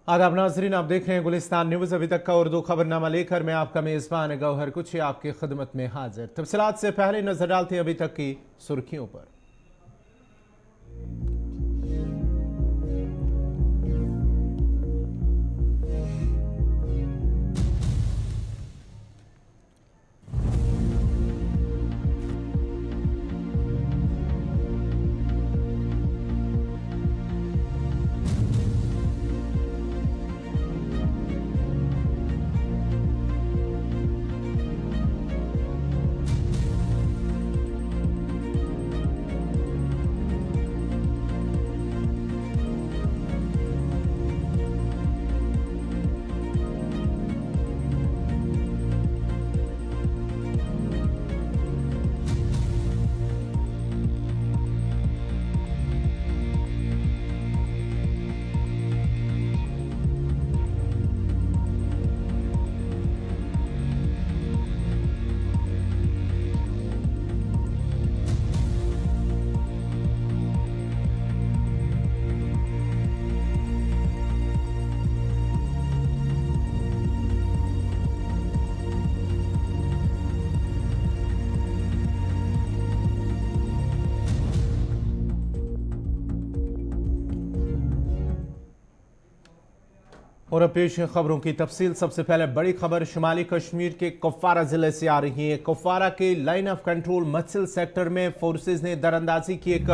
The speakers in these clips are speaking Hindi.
आदाब नाजरीन, आप देख रहे हैं गुलिस्तान न्यूज। अभी तक का उर्दू खबरनामा लेकर मैं आपका मेजबान गौहर कुछ आपकी खिदमत में हाजिर। तफसीलात से पहले नजर डालते हैं अभी तक की सुर्खियों पर। और अब पेश है खबरों की तफसील। सबसे पहले बड़ी खबर शुमाली कश्मीर के कुपवारा जिले से आ रही है। कुपवारा के लाइन ऑफ कंट्रोल मत्सिल सेक्टर में फोर्सेज ने दरअंदाजी की एक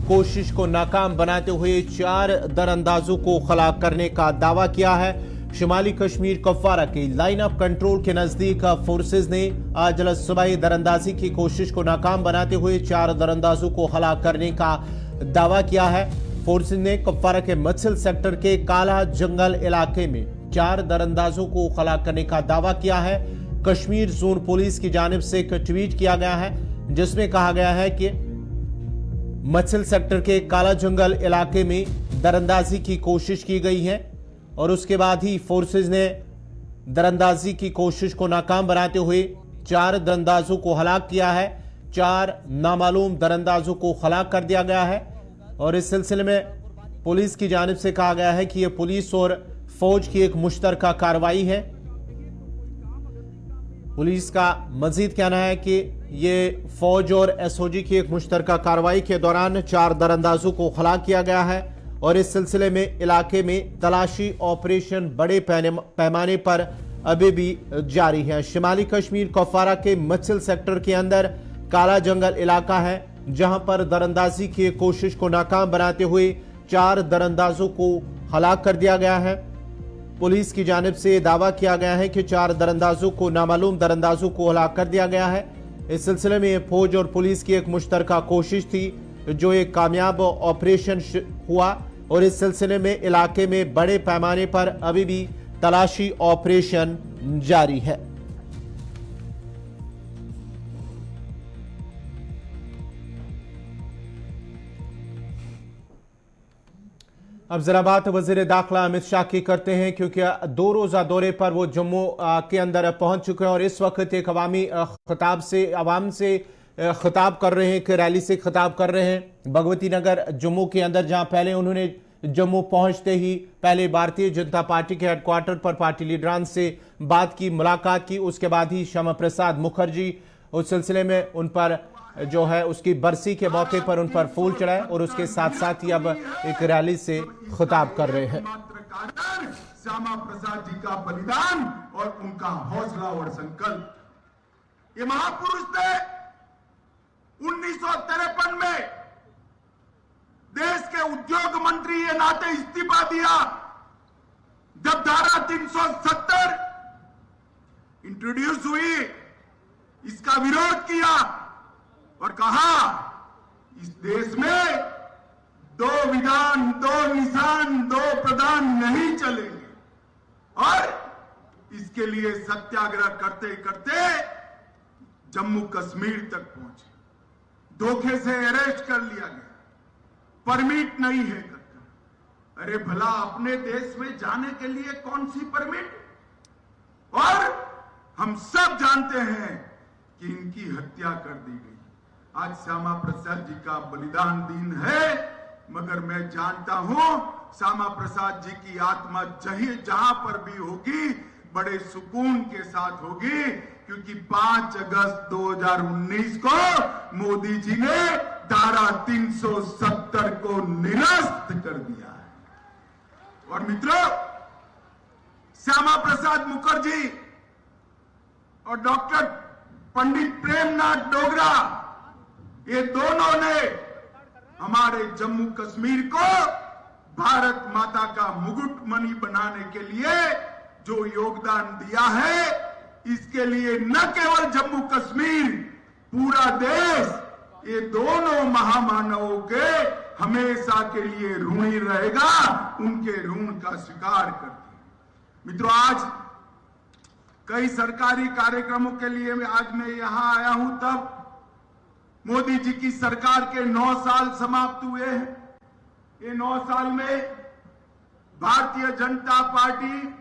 कोशिश को नाकाम बनाते हुए 4 दरअंदाजों को खलाक करने का दावा किया है। शुमाली कश्मीर कुपवारा के लाइन ऑफ कंट्रोल के नजदीक फोर्सेज ने आज सुबह दरअंदाजी की कोशिश को नाकाम बनाते हुए 4 दरअंदाजों को हलाक करने का दावा किया है। फोर्सेज ने कुपवारा के मत्सिल सेक्टर के काला जंगल इलाके में 4 दरअंदाजों को हलाक करने का दावा किया है। कश्मीर जोन पुलिस की जानिब से एक ट्वीट किया गया है जिसमें कहा गया है कि मत्सिल सेक्टर के काला जंगल इलाके में दरअंदाजी की कोशिश की गई है और उसके बाद ही फोर्सेज ने दरअंदाजी की कोशिश को नाकाम बनाते हुए 4 दरअंदाजों को हलाक किया है। 4 नामालूम दरअंदाजों को हलाक कर दिया गया है और इस सिलसिले में पुलिस की जानिब से कहा गया है कि यह पुलिस और फौज की एक मुश्तरका कार्रवाई है। पुलिस का मजीद कहना है कि यह फौज और एसओजी की एक मुश्तरका कार्रवाई के दौरान 4 दरअंदाजों को हलाक किया गया है और इस सिलसिले में इलाके में तलाशी ऑपरेशन बड़े पैमाने पर अभी भी जारी है। शुमाली कश्मीर कुपवारा के मत्सिल सेक्टर के अंदर काला जंगल इलाका है जहां पर दरअंदाजी की कोशिश को नाकाम बनाते हुए 4 दरअंदाजों को हलाक कर दिया गया है। पुलिस की जानिब से दावा किया गया है कि 4 दरअंदाजों को नामालूम दरअंदाजों को हलाक कर दिया गया है। इस सिलसिले में फौज और पुलिस की एक मुश्तरका कोशिश थी जो एक कामयाब ऑपरेशन हुआ और इस सिलसिले में इलाके में बड़े पैमाने पर अभी भी तलाशी ऑपरेशन जारी है। अब जरा बात वजीर दाखिला अमित शाह की करते हैं क्योंकि 2 रोजा दौरे पर वो जम्मू के अंदर पहुंच चुके हैं और इस वक्त एक अवामी खिताब से आवाम से खिताब कर रहे हैं, एक रैली से खिताब कर रहे हैं भगवती नगर जम्मू के अंदर, जहां पहले उन्होंने जम्मू पहुंचते ही पहले भारतीय जनता पार्टी के हेडक्वार्टर पर पार्टी लीडरान से बात की, मुलाकात की। उसके बाद ही श्यामा प्रसाद मुखर्जी उस सिलसिले में उन पर जो है उसकी बरसी के मौके पर उन पर फूल चढ़ाए और उसके साथ साथ ही अब एक रैली से खिताब कर रहे हैं। श्यामा प्रसाद जी का बलिदान और उनका हौसला और संकल्प, ये महापुरुष थे। 1953 में देश के उद्योग मंत्री ये नाते इस्तीफा दिया जब धारा 370 इंट्रोड्यूस हुई, इसका विरोध किया और कहा इस देश में 2 विधान, 2 निशान, 2 प्रधान नहीं चलेंगे और इसके लिए सत्याग्रह करते करते जम्मू कश्मीर तक पहुंचे। धोखे से अरेस्ट कर लिया गया, परमिट नहीं है करके। अरे भला अपने देश में जाने के लिए कौन सी परमिट? और हम सब जानते हैं कि इनकी हत्या कर दी गई। आज श्यामा प्रसाद जी का बलिदान दिन है, मगर मैं जानता हूं श्यामा प्रसाद जी की आत्मा जहां पर भी होगी बड़े सुकून के साथ होगी, क्योंकि 5 अगस्त 2019 को मोदी जी ने धारा 370 को निरस्त कर दिया है। और मित्रों, श्यामा प्रसाद मुखर्जी और डॉक्टर पंडित प्रेमनाथ डोगरा, ये दोनों ने हमारे जम्मू कश्मीर को भारत माता का मुकुटमणि बनाने के लिए जो योगदान दिया है, इसके लिए न केवल जम्मू कश्मीर, पूरा देश, ये दोनों महामानवों के हमेशा के लिए ऋणी रहेगा, उनके ऋण का स्वीकार करके। मित्रों, आज कई सरकारी कार्यक्रमों के लिए आज मैं यहां आया हूं, तब मोदी जी की सरकार के 9 साल समाप्त हुए हैं। ये 9 साल में भारतीय जनता पार्टी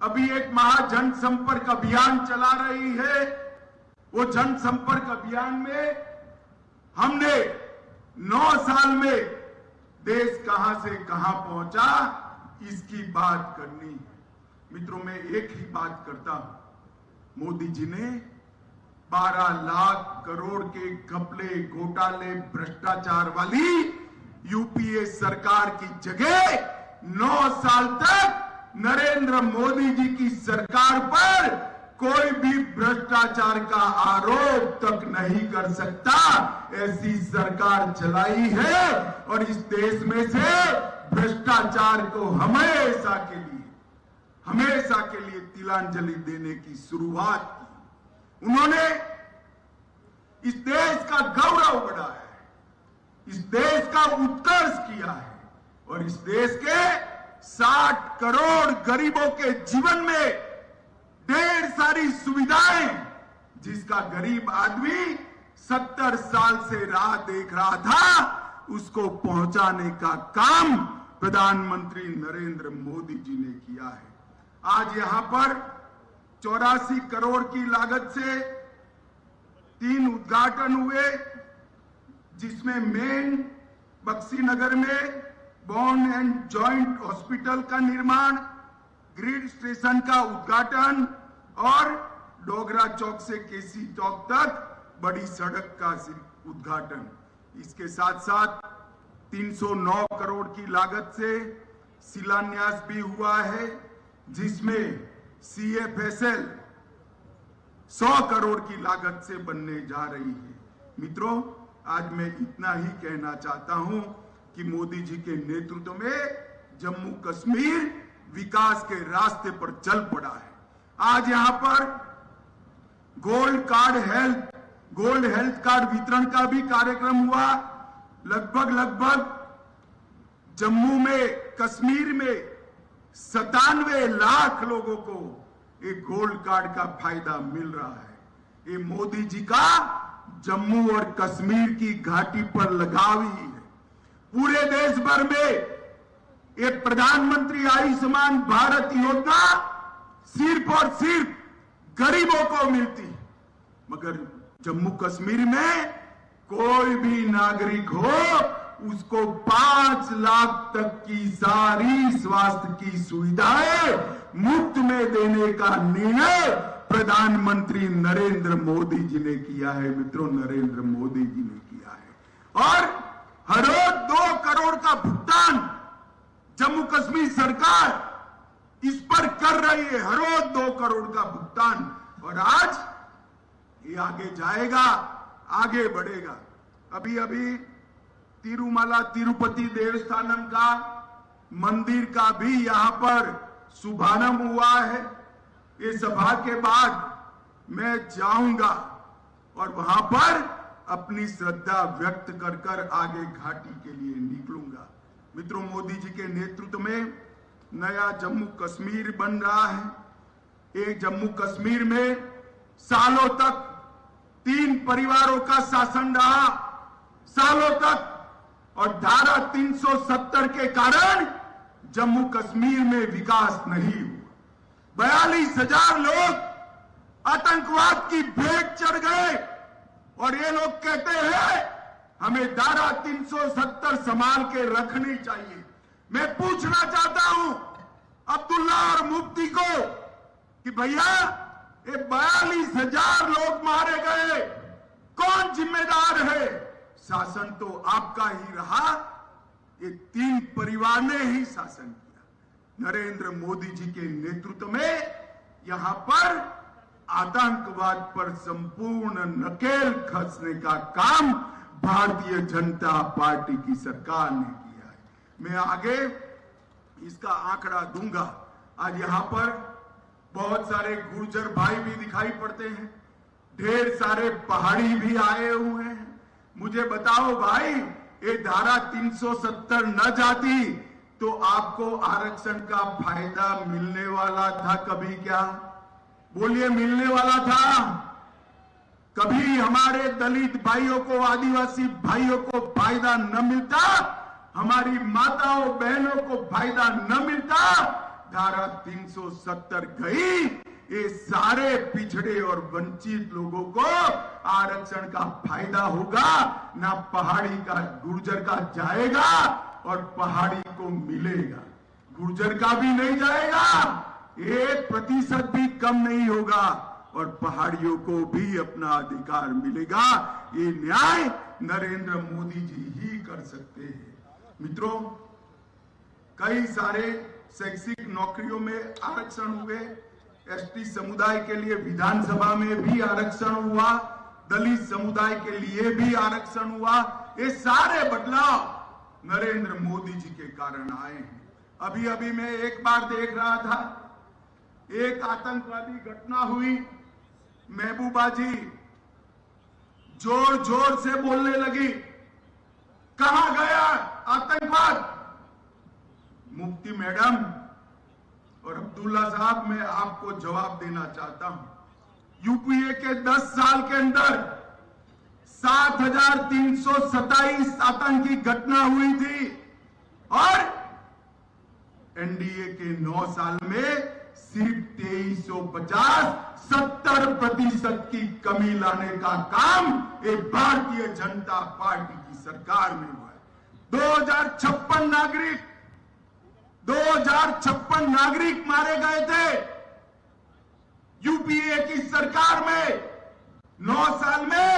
अभी एक महाजन संपर्क अभियान चला रही है। वो जन संपर्क अभियान में हमने 9 साल में देश कहां से कहां पहुंचा, इसकी बात करनी है। मित्रों, मैं एक ही बात करता हूं, मोदी जी ने 12 लाख करोड़ के घपले, घोटाले, भ्रष्टाचार वाली यूपीए सरकार की जगह 9 साल तक नरेंद्र मोदी जी की सरकार पर कोई भी भ्रष्टाचार का आरोप तक नहीं कर सकता, ऐसी सरकार चलाई है। और इस देश में से भ्रष्टाचार को हमेशा के लिए तिलांजलि देने की शुरुआत की। उन्होंने इस देश का गौरव बढ़ाया है, इस देश का उत्कर्ष किया है, और इस देश के 60 करोड़ गरीबों के जीवन में ढेर सारी सुविधाएं, जिसका गरीब आदमी 70 साल से राह देख रहा था, उसको पहुंचाने का काम प्रधानमंत्री नरेंद्र मोदी जी ने किया है। आज यहां पर 84 करोड़ की लागत से 3 उद्घाटन हुए, जिसमें मेन बक्सीनगर में बोन एंड जॉइंट हॉस्पिटल का निर्माण, ग्रिड स्टेशन का उद्घाटन और डोगरा चौक से केसी चौक तक बड़ी सड़क का उद्घाटन। इसके साथ साथ 309 करोड़ की लागत से शिलान्यास भी हुआ है, जिसमें CFSL 100 करोड़ की लागत से बनने जा रही है। मित्रों, आज मैं इतना ही कहना चाहता हूं कि मोदी जी के नेतृत्व में जम्मू कश्मीर विकास के रास्ते पर चल पड़ा है। आज यहां पर गोल्ड हेल्थ कार्ड वितरण का भी कार्यक्रम हुआ। लगभग जम्मू में, कश्मीर में 97 लाख लोगों को एक गोल्ड कार्ड का फायदा मिल रहा है। ये मोदी जी का जम्मू और कश्मीर की घाटी पर लगाव ही है। पूरे देश भर में ये प्रधानमंत्री आयुष्मान भारत योजना सिर्फ और सिर्फ गरीबों को मिलती है, मगर जम्मू कश्मीर में कोई भी नागरिक हो, उसको 5 लाख तक की सारी स्वास्थ्य की सुविधाएं मुफ्त में देने का निर्णय प्रधानमंत्री नरेंद्र मोदी जी ने किया है। मित्रों, नरेंद्र मोदी जी ने किया है। और हर रोज 2 करोड़ का भुगतान जम्मू कश्मीर सरकार इस पर कर रही है, हर रोज 2 करोड़ का भुगतान। और आज ये आगे जाएगा, आगे बढ़ेगा। अभी तिरुमला तिरुपति देवस्थानम का मंदिर का भी यहां पर शुभारंभ हुआ है। ये सभा के बाद मैं जाऊंगा और वहां पर अपनी श्रद्धा व्यक्त कर आगे घाटी के लिए निकलूंगा। मित्रों, मोदी जी के नेतृत्व में नया जम्मू कश्मीर बन रहा है। एक जम्मू कश्मीर में सालों तक 3 परिवारों का शासन रहा, सालों तक, और धारा 370 के कारण जम्मू कश्मीर में विकास नहीं हुआ। 42,000 लोग आतंकवाद की भेंट चढ़ गए, और ये लोग कहते हैं हमें धारा 370 संभाल के रखनी चाहिए। मैं पूछना चाहता हूं अब्दुल्ला और मुफ्ती को कि भैया ये 42,000 लोग मारे गए, कौन जिम्मेदार है? शासन तो आपका ही रहा, ये 3 परिवार ने ही शासन किया। नरेंद्र मोदी जी के नेतृत्व में यहां पर आतंकवाद पर संपूर्ण नकेल कसने का काम भारतीय जनता पार्टी की सरकार ने किया है। मैं आगे इसका आंकड़ा दूंगा। आज यहां पर बहुत सारे गुर्जर भाई भी दिखाई पड़ते हैं, ढेर सारे पहाड़ी भी आए हुए हैं। मुझे बताओ भाई, ये धारा 370 न जाती तो आपको आरक्षण का फायदा मिलने वाला था कभी? क्या बोलिए, मिलने वाला था कभी? हमारे दलित भाइयों को, आदिवासी भाइयों को फायदा न मिलता, हमारी माताओं बहनों को फायदा न मिलता। धारा 370 गई, ये सारे पिछड़े और वंचित लोगों को आरक्षण का फायदा होगा, ना पहाड़ी का गुर्जर का जाएगा और पहाड़ी को मिलेगा। गुर्जर का भी नहीं जाएगा, 1% भी कम नहीं होगा और पहाड़ियों को भी अपना अधिकार मिलेगा। ये न्याय नरेंद्र मोदी जी ही कर सकते हैं। मित्रों, कई सारे शैक्षिक नौकरियों में आरक्षण हुए, एसटी समुदाय के लिए विधानसभा में भी आरक्षण हुआ, दलित समुदाय के लिए भी आरक्षण हुआ। ये सारे बदलाव नरेंद्र मोदी जी के कारण आए हैं। अभी अभी मैं एक बार देख रहा था, एक आतंकवादी घटना हुई, महबूबा जी जोर जोर से बोलने लगी, कहां गया आतंकवाद? मुफ्ती मैडम और अब्दुल्ला साहब, मैं आपको जवाब देना चाहता हूं। यूपीए के 10 साल के अंदर 7,327 आतंकी घटना हुई थी और एनडीए के 9 साल में सिर्फ 2350, 70% की कमी लाने का काम एक भारतीय जनता पार्टी की सरकार में हुआ है। 2056 नागरिक मारे गए थे यूपीए की सरकार में। 9 साल में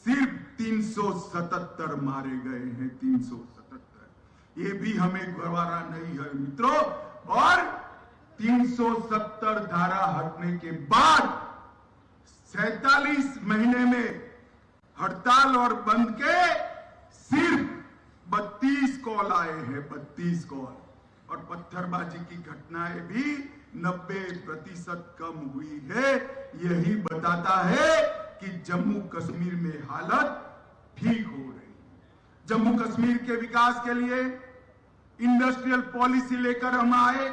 सिर्फ 377 मारे गए हैं, 377। ये भी हमें गवारा नहीं है मित्रों। और 370 धारा हटने के बाद 47 महीने में हड़ताल और बंद के सिर्फ 32 कॉल आए हैं, 32 कॉल। और पत्थरबाजी की घटनाएं भी 90% कम हुई है। यही बताता है कि जम्मू कश्मीर में हालत ठीक हो रही है। जम्मू कश्मीर के विकास के लिए इंडस्ट्रियल पॉलिसी लेकर हम आए,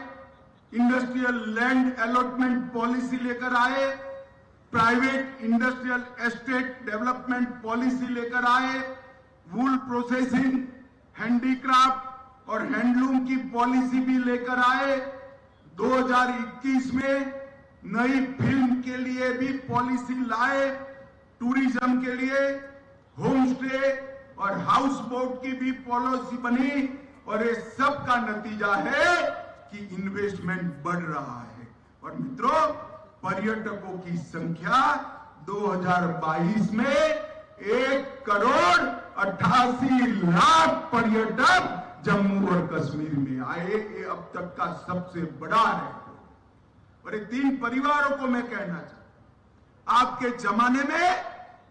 इंडस्ट्रियल लैंड अलॉटमेंट पॉलिसी लेकर आए, private industrial estate development policy लेकर आए, वूल प्रोसेसिंग, हैंडीक्राफ्ट और हैंडलूम की पॉलिसी भी लेकर आए। 2021 में नई फिल्म के लिए भी पॉलिसी लाए, टूरिज्म के लिए होम स्टे और हाउस बोट की भी पॉलिसी बनी। और ये सब का नतीजा है कि इन्वेस्टमेंट बढ़ रहा है। और मित्रों, पर्यटकों की संख्या 2022 में 1,88,00,000 पर्यटक जम्मू और कश्मीर में आए। ये अब तक का सबसे बड़ा है। और ये 3 परिवारों को मैं कहना चाहता, आपके जमाने में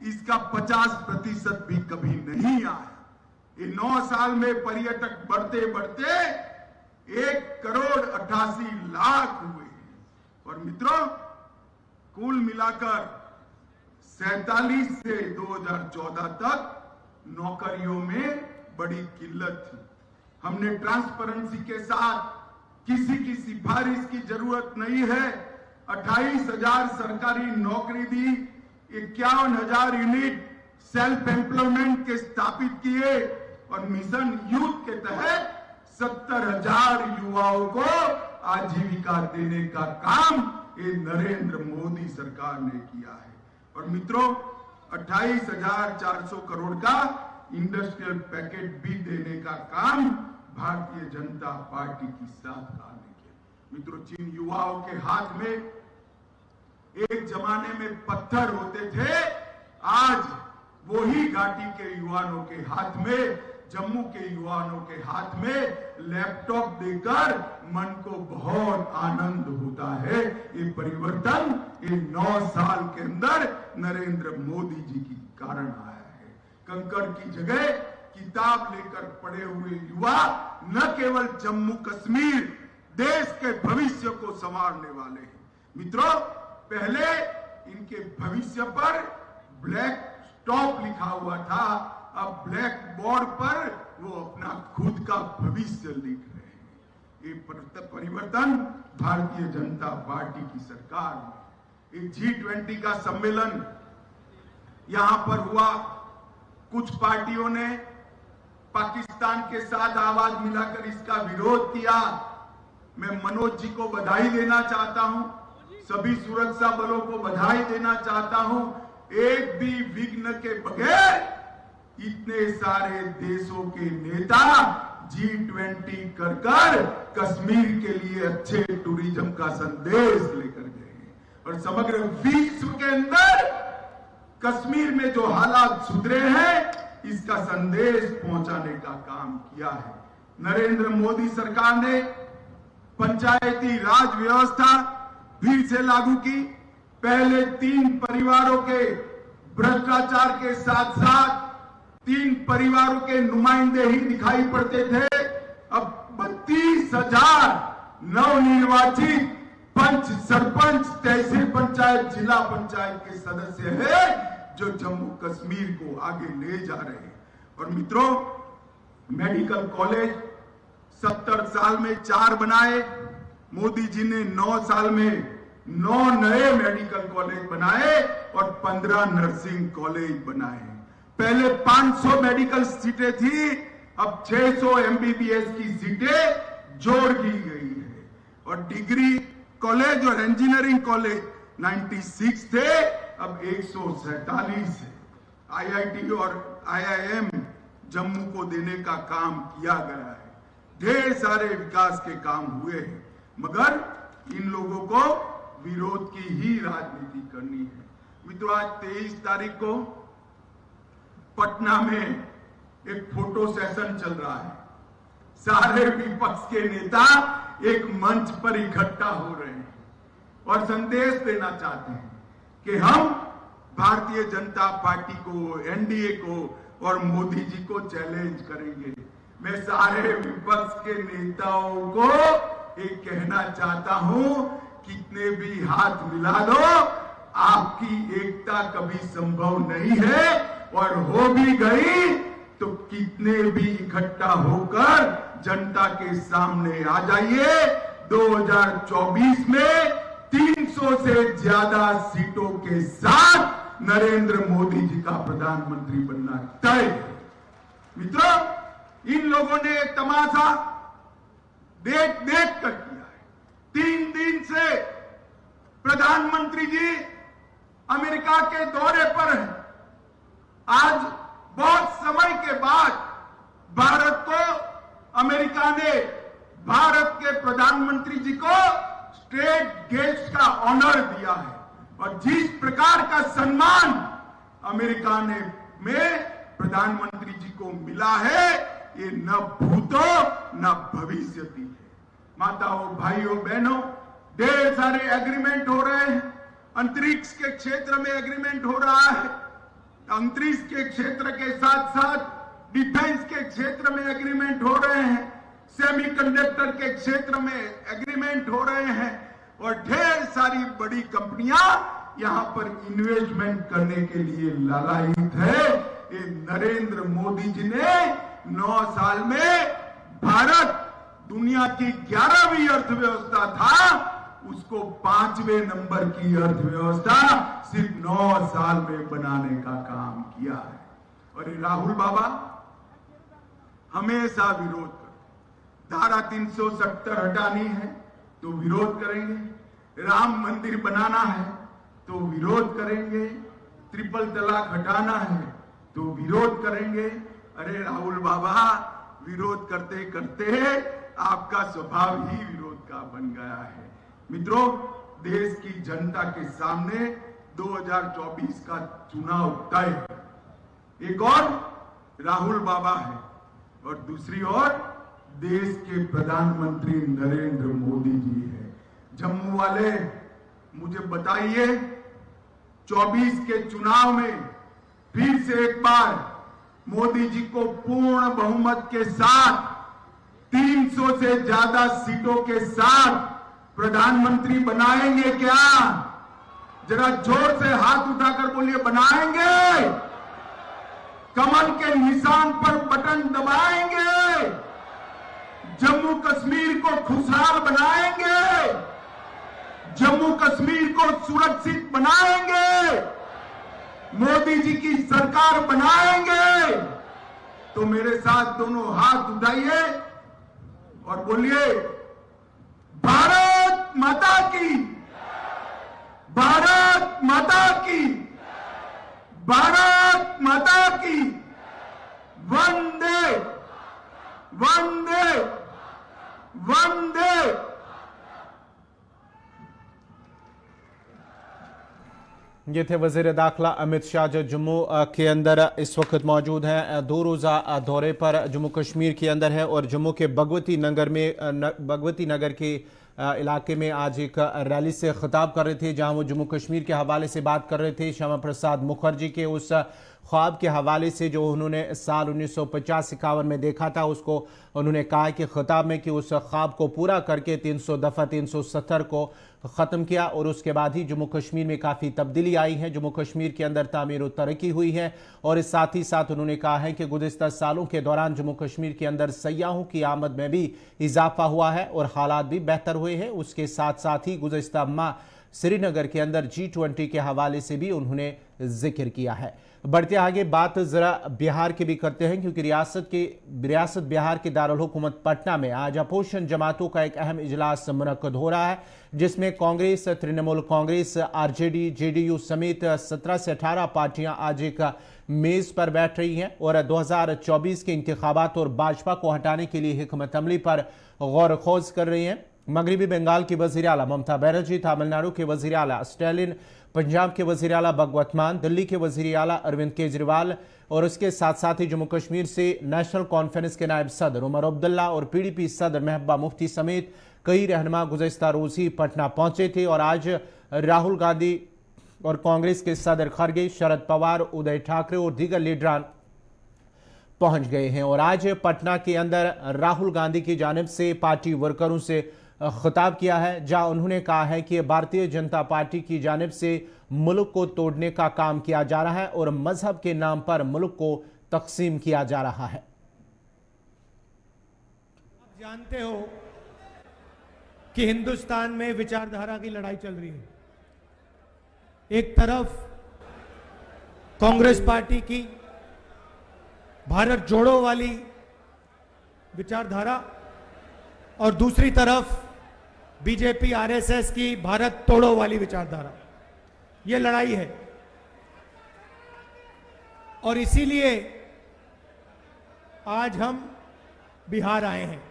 इसका 50% भी कभी नहीं आया। ये 9 साल में पर्यटक बढ़ते बढ़ते 1,88,00,000 हुए। और मित्रों, कुल मिलाकर 47 से 2014 तक नौकरियों में बड़ी किल्लत थी। हमने ट्रांसपेरेंसी के साथ, किसी की सिफारिश की जरूरत नहीं है, 28,000 सरकारी नौकरी दी, 51,000 यूनिट सेल्फ एम्प्लॉयमेंट के स्थापित किए और मिशन यूथ के तहत 70,000 युवाओं को आजीविका देने का काम ये नरेंद्र मोदी सरकार ने किया है। और मित्रों, 28,400 करोड़ का इंडस्ट्रियल पैकेज भी देने का काम भारतीय जनता पार्टी की सरकार ने किया। मित्रों, जिन युवाओं के हाथ में एक जमाने में पत्थर होते थे, आज वही घाटी के युवाओं के हाथ में, जम्मू के युवाओं के हाथ में लैपटॉप देकर मन को बहुत आनंद होता है। ये परिवर्तन ये 9 साल के अंदर नरेंद्र मोदी जी के कारण आया है। कंकड़ की जगह किताब लेकर पढ़े हुए युवा न केवल जम्मू कश्मीर देश के भविष्य को संवारने वाले हैं। मित्रों, पहले इनके भविष्य पर ब्लैक स्टॉप लिखा हुआ था, अब ब्लैक बोर्ड पर वो अपना खुद का भविष्य लिख रहे हैं। ये परिवर्तन भारतीय जनता पार्टी की सरकार में। एक G20 का सम्मेलन यहां पर हुआ, कुछ पार्टियों ने पाकिस्तान के साथ आवाज मिलाकर इसका विरोध किया। मैं मनोज जी को बधाई देना चाहता हूं, सभी सुरक्षा बलों को बधाई देना चाहता हूं। एक भी विघ्न के बगैर इतने सारे देशों के नेता G20 कर कश्मीर के लिए अच्छे टूरिज्म का संदेश लेकर गए और समग्र विश्व के अंदर कश्मीर में जो हालात सुधरे हैं, इसका संदेश पहुंचाने का काम किया है। नरेंद्र मोदी सरकार ने पंचायती राज व्यवस्था फिर से लागू की। पहले 3 परिवारों के भ्रष्टाचार के साथ साथ 3 परिवारों के नुमाइंदे ही दिखाई पड़ते थे। अब 32,000 नवनिर्वाचित पंच, सरपंच, तहसील पंचायत, जिला पंचायत के सदस्य हैं जो जम्मू कश्मीर को आगे ले जा रहे हैं। और मित्रों, मेडिकल कॉलेज 70 साल में 4 बनाए, मोदी जी ने 9 साल में 9 नए मेडिकल कॉलेज बनाए और 15 नर्सिंग कॉलेज बनाए। पहले 500 मेडिकल सीटें थी, अब 600 MBBS की सीटें जोड़ दी गई है। और डिग्री कॉलेज और इंजीनियरिंग कॉलेज 96 थे, अब 147 है। IIT और IIM जम्मू को देने का काम किया गया है। ढेर सारे विकास के काम हुए हैं, मगर इन लोगों को विरोध की ही राजनीति करनी है। मित्रों, आज 23 तारीख को पटना में एक फोटो सेशन चल रहा है। सारे विपक्ष के नेता एक मंच पर इकट्ठा हो रहे हैं और संदेश देना चाहते हैं कि हम भारतीय जनता पार्टी को, NDA को और मोदी जी को चैलेंज करेंगे। मैं सारे विपक्ष के नेताओं को एक कहना चाहता हूं, कितने भी हाथ मिला दो, आपकी एकता कभी संभव नहीं है, और हो भी गई तो कितने भी इकट्ठा होकर जनता के सामने आ जाइए। 2024 में 300 से ज्यादा सीटों के साथ नरेंद्र मोदी जी का प्रधानमंत्री बनना तय। मित्रों, इन लोगों ने एक तमाशा देख कर किया है। 3 दिन से प्रधानमंत्री जी अमेरिका के दौरे पर हैं। आज बहुत समय के बाद भारत को, अमेरिका ने भारत के प्रधानमंत्री जी को स्टेट गेस्ट का ऑनर दिया है। और जिस प्रकार का सम्मान अमेरिका ने में प्रधानमंत्री जी को मिला है, ये न भूतो न भविष्यति है। माताओं, भाइयों, बहनों, ढेर सारे एग्रीमेंट हो रहे हैं। अंतरिक्ष के क्षेत्र में एग्रीमेंट हो रहा है, अंतरिक्ष के क्षेत्र के साथ साथ डिफेंस के क्षेत्र में एग्रीमेंट हो रहे हैं, सेमीकंडक्टर के क्षेत्र में एग्रीमेंट हो रहे हैं, और ढेर सारी बड़ी कंपनियां यहां पर इन्वेस्टमेंट करने के लिए लालायित है। ये नरेंद्र मोदी जी ने 9 साल में भारत दुनिया की 11वीं अर्थव्यवस्था था, उसको 5वें नंबर की अर्थव्यवस्था सिर्फ 9 साल में बनाने का काम किया है। और ये राहुल बाबा हमेशा विरोध करते। धारा 370 हटानी है तो विरोध करेंगे, राम मंदिर बनाना है तो विरोध करेंगे, ट्रिपल तलाक हटाना है तो विरोध करेंगे, अरे राहुल बाबा, विरोध करते करते आपका स्वभाव ही विरोध का बन गया है। मित्रों, देश की जनता के सामने 2024 का चुनाव तय है। एक और राहुल बाबा है और दूसरी ओर देश के प्रधानमंत्री नरेंद्र मोदी जी है। जम्मू वाले मुझे बताइए, 24 के चुनाव में फिर से एक बार मोदी जी को पूर्ण बहुमत के साथ 300 से ज्यादा सीटों के साथ प्रधानमंत्री बनाएंगे क्या? जरा जोर से हाथ उठाकर बोलिए, बनाएंगे? कमल के निशान पर बटन दबाएंगे? जम्मू कश्मीर को खुशहाल बनाएंगे? जम्मू कश्मीर को सुरक्षित बनाएंगे? मोदी जी की सरकार बनाएंगे? तो मेरे साथ दोनों हाथ उठाइए और बोलिए, भारत माता की, भारत माता की, भारत माता की, वंदे वंदे वंदे। ये थे वजीर दाखिला अमित शाह, जो जम्मू के अंदर इस वक्त मौजूद हैं। 2 रोज़ा दौरे पर जम्मू कश्मीर के अंदर है और जम्मू के भगवती नगर के इलाके में आज एक रैली से खिताब कर रहे थे, जहां वो जम्मू कश्मीर के हवाले से बात कर रहे थे। श्यामा प्रसाद मुखर्जी के उस ख्वाब के हवाले से जो उन्होंने साल 1950-51 में देखा था, उसको उन्होंने कहा कि खिताब में कि उस ख्वाब को पूरा करके 300 दफ़ा 370 को ख़त्म किया और उसके बाद ही जम्मू कश्मीर में काफ़ी तब्दीली आई है। जम्मू कश्मीर के अंदर तामीर और तरक्की हुई है और इस साथ ही साथ उन्होंने कहा है कि गुज़िश्ता सालों के दौरान जम्मू कश्मीर के अंदर सयाहों की आमद में भी इजाफा हुआ है और हालात भी बेहतर हुए हैं। उसके साथ साथ ही गुज़िश्ता माह श्रीनगर के अंदर G20 के हवाले से भी उन्होंने जिक्र किया है। बढ़ते आगे बात जरा बिहार की भी करते हैं, क्योंकि रियासत बिहार के दारुल हुकूमत पटना में आज अपोजिशन जमातों का एक अहम इजलास मुनक्कद हो रहा है, जिसमें कांग्रेस, तृणमूल कांग्रेस, आरजेडी, जेडीयू समेत 17 से 18 पार्टियां आज एक मेज पर बैठ रही हैं और 2024 के इंतखाबात और भाजपा को हटाने के लिए हिकमत अमली पर गौर खोज कर रही हैं। मगरबी बंगाल की वज़ीर आला ममता बनर्जी, तमिलनाडु के वज़ीर आला स्टालिन, पंजाब के वज़ीर आला भगवत मान, दिल्ली के वज़ीर आला अरविंद केजरीवाल और उसके साथ साथ ही जम्मू कश्मीर से नेशनल कॉन्फ्रेंस के नायब सदर उमर अब्दुल्ला और PDP सदर महबूबा मुफ्ती समेत कई रहनुमा गुज़श्ता रोज़ ही पटना पहुंचे थे और आज राहुल गांधी और कांग्रेस के सदर खरगे, शरद पवार, उदय ठाकरे और दीगर लीडरान पहुंच गए हैं। और आज पटना के अंदर राहुल गांधी की जानिब से पार्टी वर्करों से खिताब किया है, जहां उन्होंने कहा है कि भारतीय जनता पार्टी की जानिब से मुल्क को तोड़ने का काम किया जा रहा है और मजहब के नाम पर मुल्क को तकसीम किया जा रहा है। आप जानते हो कि हिंदुस्तान में विचारधारा की लड़ाई चल रही है। एक तरफ कांग्रेस पार्टी की भारत जोड़ो वाली विचारधारा और दूसरी तरफ बीजेपी आरएसएस की भारत तोड़ो वाली विचारधारा। यह लड़ाई है और इसीलिए आज हम बिहार आए हैं,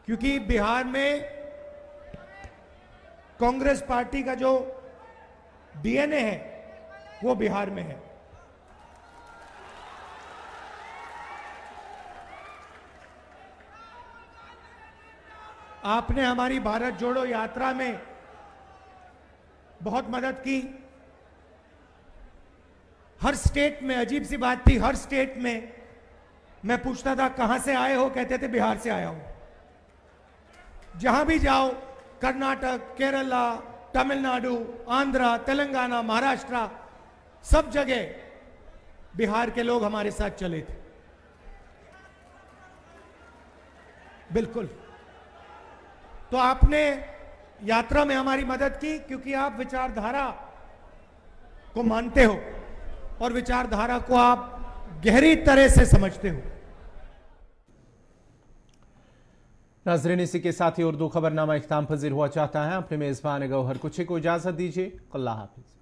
क्योंकि बिहार में कांग्रेस पार्टी का जो डीएनए है वो बिहार में है। आपने हमारी भारत जोड़ो यात्रा में बहुत मदद की। हर स्टेट में अजीब सी बात थी, हर स्टेट में मैं पूछता था कहां से आए हो, कहते थे बिहार से आया हूं। जहां भी जाओ, कर्नाटक, केरला, तमिलनाडु, आंध्रा, तेलंगाना, महाराष्ट्र, सब जगह बिहार के लोग हमारे साथ चले थे। बिल्कुल। तो आपने यात्रा में हमारी मदद की क्योंकि आप विचारधारा को मानते हो और विचारधारा को आप गहरी तरह से समझते हो। नाज़रीन, इसी के साथ ही उर्दू खबरनामा इख्तिताम पजीर हुआ चाहता है। अपने मेज़बान गौहर कुछी को इजाज़त दीजिए। अल्लाह हाफिज़।